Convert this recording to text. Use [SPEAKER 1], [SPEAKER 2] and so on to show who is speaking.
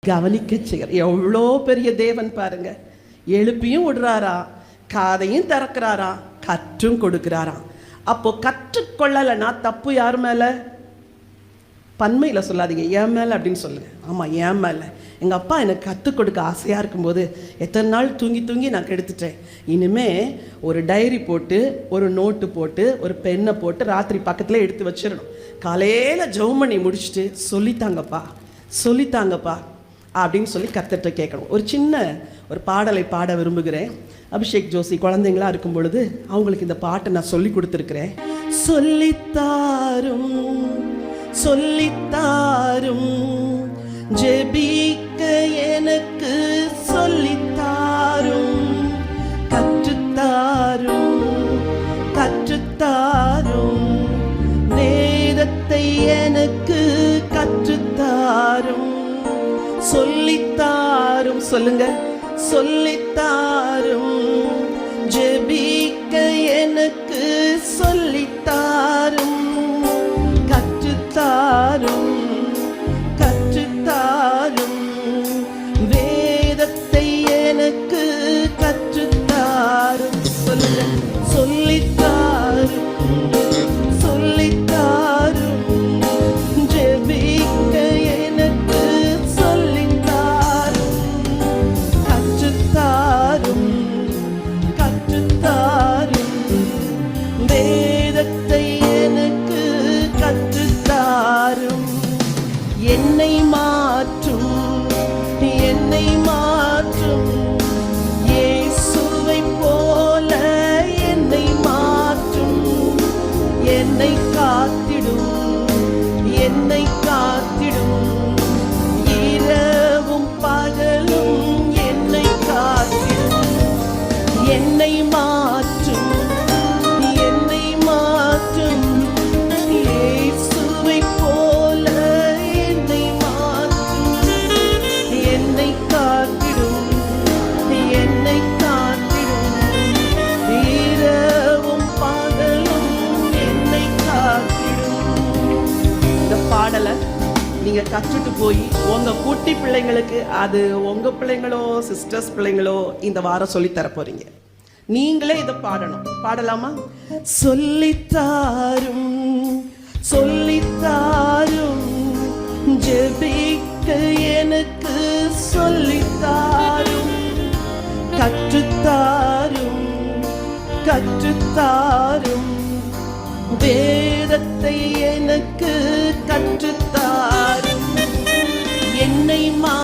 [SPEAKER 1] கவனிக்க செய்கிறார். எவ்வளோ பெரிய தேவன் பாருங்க. எழுப்பியும் விடுறாரா, காதையும் திறக்கிறாரா, கற்றும் கொடுக்கிறாராம். அப்போ கற்றுக்கொள்ளலைன்னா தப்பு யார் மேலே? பன்மையில் சொல்லாதீங்க, என் மேலே அப்படின்னு சொல்லுங்க. ஆமாம், என் மேலே. எங்கள் அப்பா எனக்கு கற்றுக் கொடுக்க ஆசையாக இருக்கும்போது எத்தனை நாள் தூங்கி தூங்கி நான் கெடுத்துட்டேன். இனிமேல் ஒரு டைரி போட்டு, ஒரு நோட்டு போட்டு, ஒரு பெண்ணை போட்டு ராத்திரி பக்கத்தில் எடுத்து வச்சிடணும். காலையில் ஜெபம் பண்ணி முடிச்சுட்டு சொல்லித்தாங்கப்பா சொல்லித்தாங்கப்பா அப்படின்னு சொல்லி கர்த்தர்கிட்ட கேட்கணும். ஒரு சின்ன ஒரு பாடலை பாட விரும்புகிறேன். அபிஷேக் ஜோசி குழந்தைங்களா இருக்கும் பொழுது அவங்களுக்கு இந்த பாட்டை நான் சொல்லி கொடுத்துருக்கிறேன். சொல்லித்தாரும் சொல்லித்தாரும் ஜெபிக்க எனக்கு சொல்லித்தாரும், கற்றுத்தாரும் கற்றுத்தாரும், வேதத்தை எனக்கு கற்றுத்தாரும், சொல்லித்தாரும். சொல்லுங்க, சொல்லித்தாரும், ஜெபிக்க எனக்கு சொல்லித்தாரும், கற்றுத்தாரும் கற்றுத்தாரும், வேதத்தை எனக்கு கற்றுத்தாரும். சொல்லுங்க, சொல்லித்தாரும் சொல்லித்தாரும், ஜெபிக்க எனக்கு சொல்லித்தாரும், கற்றுத்தாரும் கற்றுத்தாரும், வேதத்தை எனக்கு கற்றுத்தாரும். என்னை மாற்றும் என்னை மாற்றும், இயேசுவை போல என்னை மாற்றும், என்னை காத்திடும் என்னை காத்திடும், இரவும் பகலும் என்னை காத்திடும். என்னை மாற்றும் என்னை மாற்றும், இயேசுவை போல என்னை மாற்றும், என்னை காத்திடும் என்னை காத்திடும், இரவும் பகலும் என்னை காத்திடும். இந்த பாடலை நீங்க கற்றுட்டு போய் உங்க குட்டி பிள்ளைங்களுக்கு, அது உங்க பிள்ளைங்களோ சிஸ்டர்ஸ் பிள்ளைங்களோ இந்த வாரம் சொல்லி தர போறீங்க. நீங்களே இதை பாடணும். பாடலாமா? சொல்லித்தாரும் சொல்லித்தாரும், ஜெபிக்க எனக்கு சொல்லித்தாரும், கற்றுத்தாரும் கற்றுத்தாரும், வேதத்தை எனக்கு கற்று